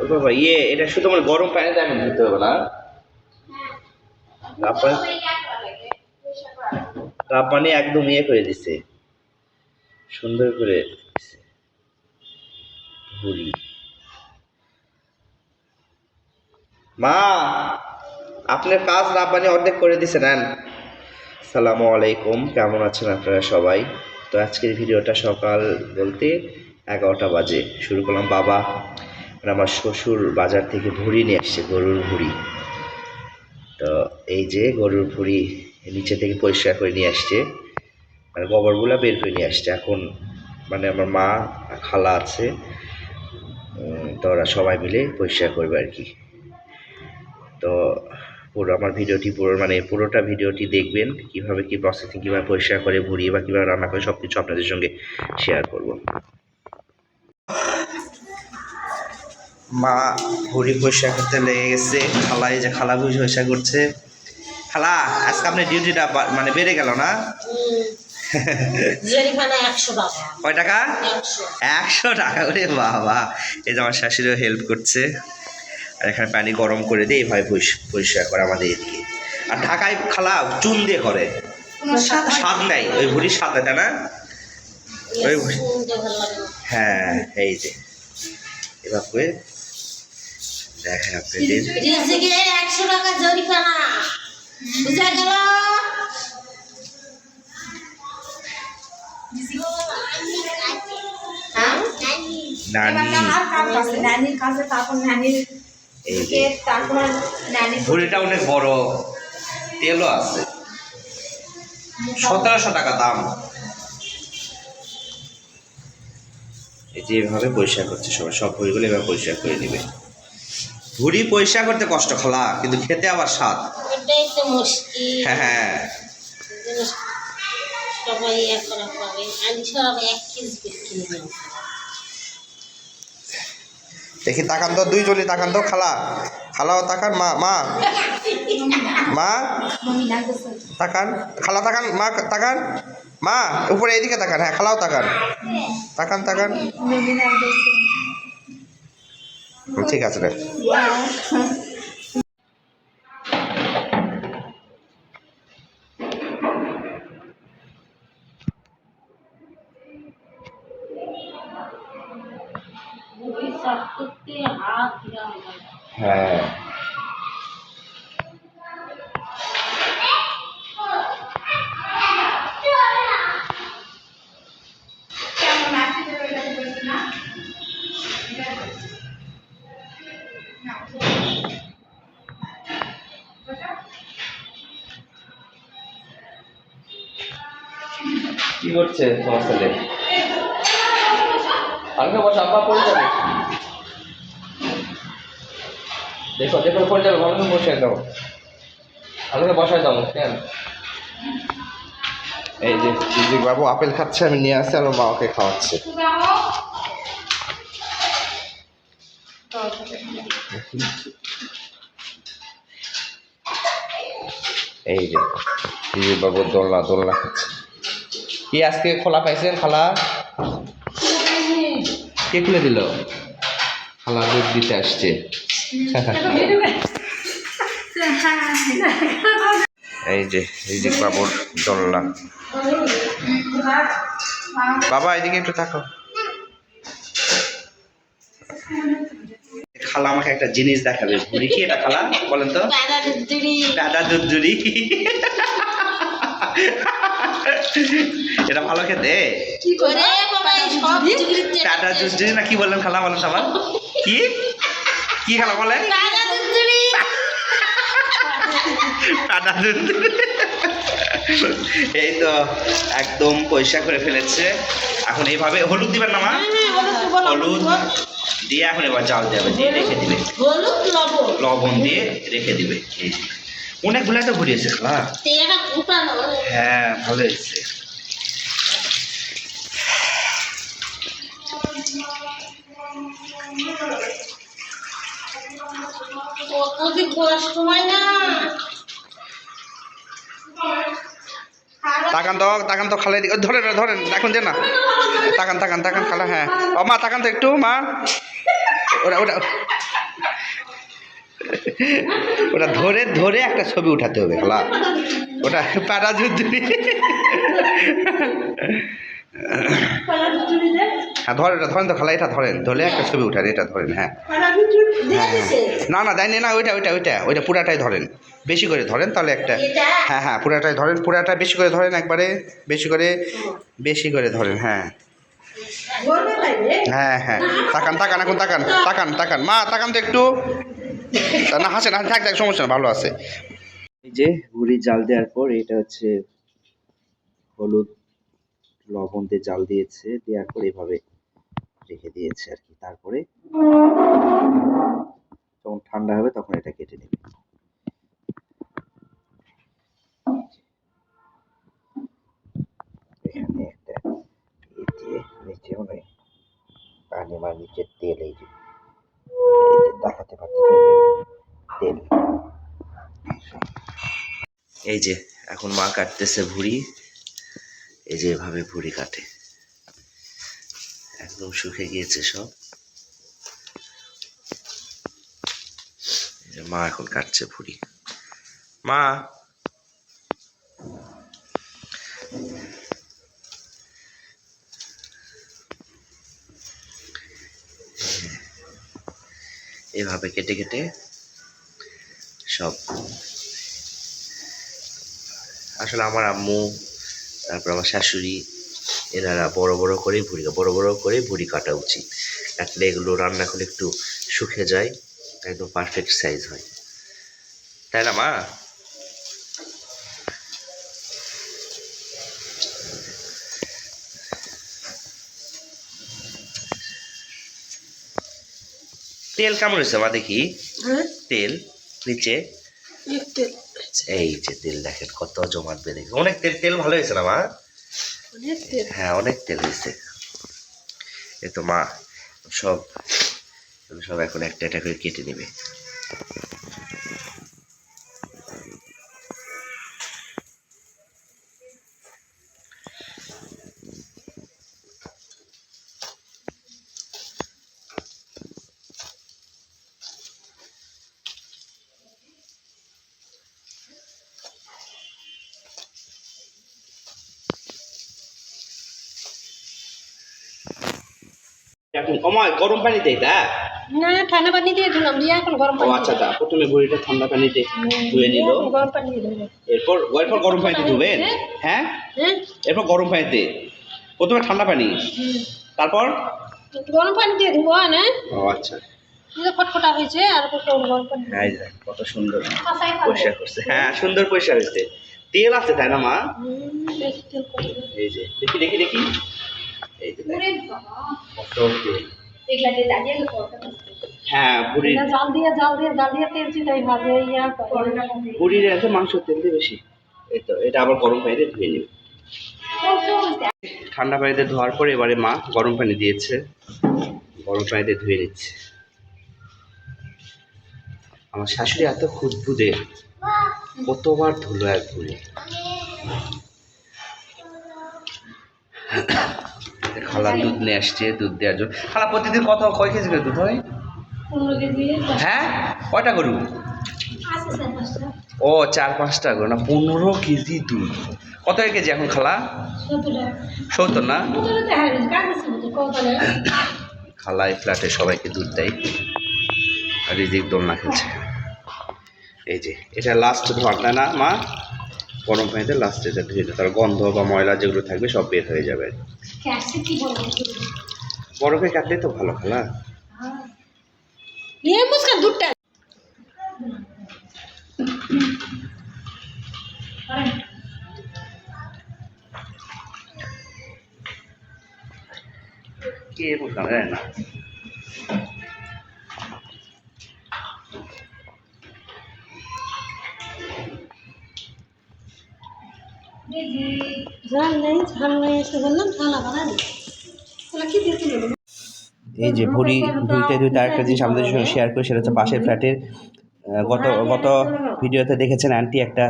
ও বাবা এটা শুধু আমার গরম পানিতে এখন ধুতে হবে না? তারপর তাপ পানি একদম করে দিছে, সুন্দর করে দিছে। ভুড়ি মা, আপনার কাজ রাব্বানি অর্ধেক করে দিছে নেন। আসসালামু আলাইকুম, কেমন আছেন আপনারা সবাই? তো আজকের ভিডিওটা সকাল বলতে 11টা বাজে শুরু করলাম। বাবা মানে আমার শ্বশুর বাজার থেকে ভুড়ি নিয়ে আসছে, গরুর ভুড়ি। তো এই যে গরুর ভুড়ি নিচে থেকে পরিষ্কার করে নিয়ে আসছে, মানে গোবরগুলা বের করে নিয়ে আসছে। এখন মানে আমার মা খালা আছে, তো ওরা সবাই মিলে পরিষ্কার করবে আর কি। তো পুরো আমার ভিডিওটি পুরোটা ভিডিওটি দেখবেন, কিভাবে কি প্রসেসিং, কীভাবে পরিষ্কার করে ভুড়ি বা কীভাবে রান্না করে সব কিছু আপনাদের সঙ্গে শেয়ার করব। মা ভুড়ি পরিষ্কার করতে লেগে গেছে, খালা এই যে খালা ভুড়ি পরিষ্কার করছে। খালা আজকে আপনার ডিউটিটা মানে বেড়ে গেল না? কয় টাকা? 100 টাকা করে, বাবা। এই যে আমার শাশুড়িও হেল্প করছে। আর এখানে পানি গরম করে দিয়ে এইভাবে পরিষ্কার করে আমাদের এদিকে। আর ঢাকায় খালা চুন দিয়ে করে, স্বাদ নেই ওই ভুড়ির স্বাদ, তাই না? ওই হ্যাঁ, এই যে এভাবে দেখেন আপনাদের। 100 টাকা জরিমানা বুঝা গেল। ভুড়িটা অনেক বড়, তেলও আছে, 1700 টাকা দাম। এই যে এভাবে পরিষ্কার করছে সবাই, সব ভুড়িগুলো এভাবে পরিষ্কার করে নিবে। ভুড়ি পরিষ্কার করতে কষ্ট খালা, কিন্তু খেতে আবার স্বাদ। এটাই তো মুশকিল। হ্যাঁ সবাই একরা পাবে, আমি সবাই 1 কেজি কিনে নিয়ে। দেখি তাকান তো, দুইজনই তাকান তো, খালাও তাকান, মা তাকান, খালা তাকান, মা তাকান, মা উপরে এইদিকে তাকান, হ্যাঁ খালাও তাকান, তাকান। ঠিক আছে রে। হ্যাঁ কি করছে তোমার ছেলে? আগে বসে, আব্বা পড়ে যাবে, দেখো পড়ে যাবে, ভালো করে বসে দাও, ভালো করে বসায় দাও। কেন এই যে দিদি বাবু আপেল খাচ্ছে, আমি নিয়ে আসছি, আর মা ওকে খাওয়াচ্ছে। এই যে দিদি বাবু দোলনা খাচ্ছে। কি আজকে খোলা পাইছেন খালা? কে খুলে দিল? খালা দুধ দিতে আসছে। এই যে বাবুর দোলনা। বাবা এদিকে একটু থাকো। খালা আমাকে একটা জিনিস দেখাবে। ভুড়ি কি এটা খালা? বলেন তো। দাদা দুধজুড়ি। এটা ভালো খেতে। টাটা দুধজুড়ি না কি বললেন খালা? বলেন সবার কি খালা বলেন? টাটা দুধজুড়ি। এই তো একদম পরিষ্কার করে ফেলেছে। এখন এইভাবে হলুদ দিবেন না মা? হলুদ দিয়ে এখন এবার জাল দেবে, দিয়ে রেখে দিবে, লবণ দিয়ে রেখে দিবে। অনেকগুলো তো ঘুরিয়েছে খালা। হ্যাঁ ভালো হয়েছে। তাকান তো খালা, ধরেন এখন যে না, তাকান খালা। হ্যাঁ ও মা তাকান তো একটু, মা ওটা ওটা ওটা ধরে ধরে একটা ছবি উঠাতে হবে খালা, ওটা প্যারাজুজুরি। হ্যাঁ ধরেন, এটা ধরেন তো খালা, এটা ধরেন, ধরে একটা ছবি উঠান, এটা ধরেন। হ্যাঁ না না দেয়নি না, ওইটা ওইটা ওইটা ওইটা পুরাটাই ধরেন, বেশি করে ধরেন তাহলে একটা। হ্যাঁ হ্যাঁ পুরাটাই ধরেন, পুরাটা বেশি করে ধরেন, একবারে বেশি করে, বেশি করে ধরেন। হ্যাঁ হ্যাঁ হ্যাঁ তাকান তাকান, এখন তাকান তাকান তাকান, মা তাকান তো একটু। না হাসেন, হাসেন, থাক থাক, সমস্যা না, ভালো আছে। এই যে ভুড়ি জাল দেওয়ার পর এটা হচ্ছে হলুদ লবণ দিয়ে জাল দিয়েছে, দেওয়ার পর এভাবে রেখে দিয়েছে আর কি। তারপরে যখন ঠান্ডা হবে তখন এটা কেটে নেবে। এখানে একটা দিয়ে নিচে অনেক পানি বা নিচের তেল, এই যে দেখাতে পারতেছে তেল। এই যে এখন মা কাটতেছে ভুড়ি, এই যে এভাবে ভুড়ি কাটে, একদম শুকিয়ে গিয়েছে সব। মা এখন কাটছে ভুড়ি। মা এভাবে কেটে কেটে সব, আসলে আমার আম্মু তারপর আমার শাশুড়ি এনারা বড় বড় করে ভুড়ি কাটা উচিত, কাটলে এগুলো রান্না করলে একটু শুকিয়ে যায়, একদম পারফেক্ট সাইজ হয়, তাই না মা? তেল কেমন হয়েছে মা দেখি? তেল নিচে, এই যে তেল দেখেন কত জমাট বেঁধে, অনেক তেল, তেল ভালো হয়েছে না মা? হ্যাঁ অনেক তেল হয়েছে। এই তো মা সব সব এখন একটা একটা করে কেটে নেবে। এখন কমায় গরম পানিতে এটা? না ঠান্ডা পানি দিয়ে ধুলাম, দিয়ে এখন গরম ও পানি আচ্ছা, তা প্রথমে ভুড়িটা ঠান্ডা পানিতে ধুয়ে নিল, গরম পানি দিয়ে ধুলাম। এরপর এরপর গরম পানিতে ধুবেন? হ্যাঁ হ্যাঁ এরপর গরম পানিতে, প্রথমে ঠান্ডা পানি, তারপর গরম পানি দিয়ে ধুবো না, ও আচ্ছা। ফটফটা হয়েছে আর গরম পানি। হ্যাঁ কত সুন্দর পরিষ্কার করছে, হ্যাঁ সুন্দর পরিষ্কার হয়েছে, তেল আছে তাই না মা? এই যে দেখি দেখি দেখি, এই যে কত তেল। হ্যাঁ বুড়ি বুড়ির এত মাংস তেল দিয়ে বেশি। এই তো এটা আবার গরম পানিতে ধুয়ে নেবে, ঠান্ডা পানিতে ধোয়ার পরে এবারে মা গরম পানি দিয়েছে, গরম পানিতে ধুয়ে নিচ্ছে। আমার শাশুড়ি এত খুদবুদে, কতবার ধুলো এক ভুড়ি। খালা দুধ নিয়ে আসছে, দুধ দেওয়ার জন্য। খালা প্রতিদিন কয় কেজি করে দুধ হয়? 15 কেজি। হ্যাঁ কয়টা গরু? ও 4-5টা গরু, না 15 কেজি দুধ। কত কেজি এখন খালা? 70 না? খালা এই ফ্ল্যাটে সবাইকে দুধ দেয় আর রিজিক দোলনা খেলছে। এই যে এটা লাস্ট ধোয়া, তাই না মা? গরম পানিতে লাস্ট এটা ধুয়ে দেয়, তার গন্ধ বা ময়লা যেগুলো থাকবে সব বের হয়ে যাবে। বরফে কাটলে তো ভালো খালা। দুধটা কে বুঝলাম জানি না। ঝাল নেই, ঝাল নেই এসে বললাম ঝাল আবার আনি। কি দিতে নেব? এই যে ভুড়ি ধুইতে ধুইতে আরেকটা জিনিস আমাদের সঙ্গে শেয়ার করি, সেটা হচ্ছে পাশের ফ্ল্যাটের গত গত ভিডিওতে দেখেছেন আন্টি একটা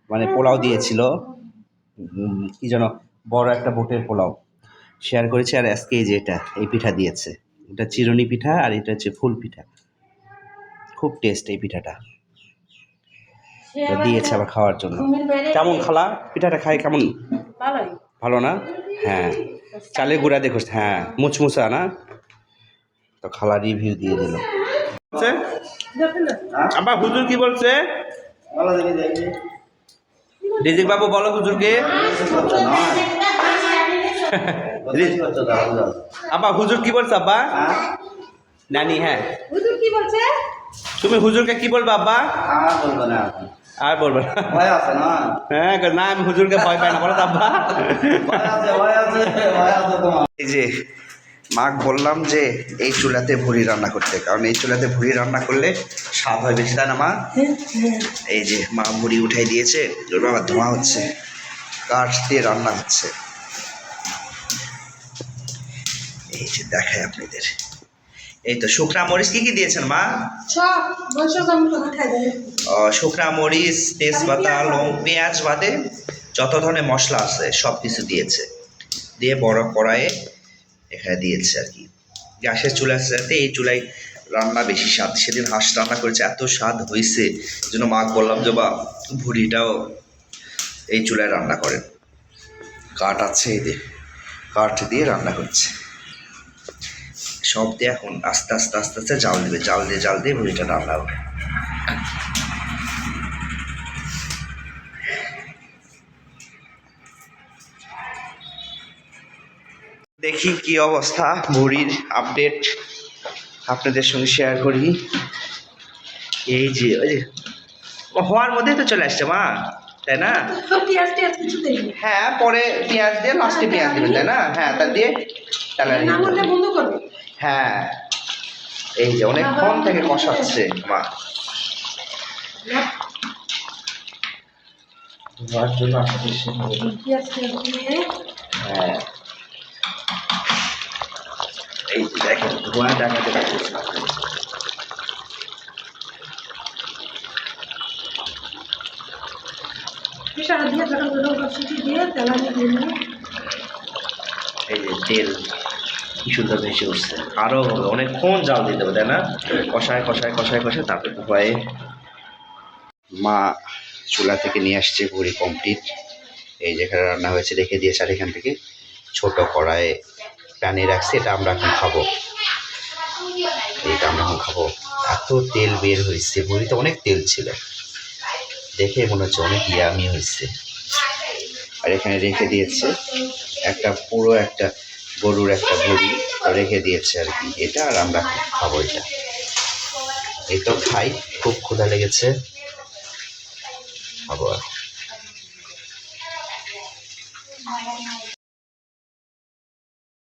মানে পোলাও দিয়েছিল, কি যেন বড় একটা বুটের পোলাও শেয়ার করেছে, আর আজকে এই যে এটা এই পিঠা দিয়েছে, এটা চিরুনি পিঠা আর এটা হচ্ছে ফুল পিঠা, খুব টেস্ট এই পিঠাটা। তো দিয়েছে আবার খাওয়ার জন্য। কেমন খালা পিঠাটা খাই কেমন? ভালোই। ভালো না? হ্যাঁ, চালের গুঁড়া দেখো, হ্যাঁ মুচমুচা না? তো খালা রিভিউ দিয়ে দিল। আবার হুজুর কি বলছে? রিজিক বাবু বলো হুজুরকে। আব্বা হুজুর কি বলছে আব্বা? নানি হ্যাঁ, হুজুর কি বলছে? তুমি হুজুরকে কি বলবা আব্বা? আর বলবো না, আর বলবে না? ভয় আছে না? হ্যাঁ না, আমি হুজুরকে ভয় পাই না, বলো তো আব্বা। ভয় আছে, ভয় আছে, ভয় আছে তোমার। এই যে মাক বললাম যে এই চুলাতে ভুড়ি রান্না করতে, কারণ এই চুলাতে ভুড়ি রান্না করলে স্বাদ হয় বেশি, তাই না মা? এই যে মা ভুড়ি উঠাই দিয়েছে, ওর বাবা ধোঁয়া হচ্ছে, কাঠ দিয়ে রান্না হচ্ছে। এই যে দেখাই আপনাদের, এই তো শুকনা মরিচ কি কি দিয়েছেন মা? সব বংশ জমিতে খাই দেবে। শুকনা মরিচ, তেজপাতা, লং, পেঁয়াজ বাদে যত ধরনের মশলা আছে সব কিছু দিয়েছে, দিয়ে বড় কড়াইয়ে এখানে দিয়েছে আর কি। গ্যাসের চুলার সাথে এই চুলায় রান্না বেশি স্বাদ। সেদিন হাঁস রান্না করেছে, এত স্বাদ হয়েছে, এই জন্য মাকে বললাম যে বা ভুড়িটাও এই চুলায় রান্না করেন। কাঠ আছে, এই দিয়ে কাঠ দিয়ে রান্না করছে সব দিয়ে। এখন আস্তে আস্তে আস্তে আস্তে জাল দেবে, জাল দিয়ে ভুড়িটা রান্না হবে। দেখি কি অবস্থা, ভুড়ির আপডেট আপনাদের সঙ্গে শেয়ার করি। এই যে ওই যে হওয়ার মধ্যেই তো চলে আসছে মা, তাই না? পেঁয়াজ টিয়াজ কিছু দেবে হ্যাঁ, পরে পেঁয়াজ দিয়ে লাস্টে পেঁয়াজ দেবেন, তাই না? হ্যাঁ, তা দিয়ে টালারি। না বললে বন্ধ করবে। হ্যাঁ, এই যে অনেকক্ষণ থেকে কষাচ্ছে মা। ধোয়ার জন্য আপনাদের পেঁয়াজ টিয়াজ দিয়ে হ্যাঁ, এই যে দেখেন ধোঁয়া দেখাতে পারতেছে না। পিঠাটা দিয়ে যখন সিটি দিয়ে তেলানি দিয়ে নিয়ে এই যে তেল কি সুন্দর ভেসে উঠছে, আরো হবে, অনেকক্ষণ জাল দিতে হবে, তাই না? কষায় কষায় কষায় কষায় তারপরে ভয়ে মা চুলা থেকে নিয়ে আসছে ভুড়ি কমপ্লিট। এই যেখানে রান্না হয়েছে রেখে দিয়েছে, আর এখান থেকে ছোট কড়াইয়ে প্যানে রাখছে, এটা আমরা এখন খাবো। এইটা আমরা এখন খাবো। এত তেল বের হয়েছে, ভুড়িতে অনেক তেল ছিল, দেখে মনে হচ্ছে অনেক ইয়ামি হয়েছে। আর এখানে রেখে দিয়েছে একটা পুরো একটা গরুর একটা ভুড়ি রেখে দিয়েছে আর কি, এটা আর আমরা খাবো এটা। এই তো খাই, খুব ক্ষুধা লেগেছে, খাবো আর।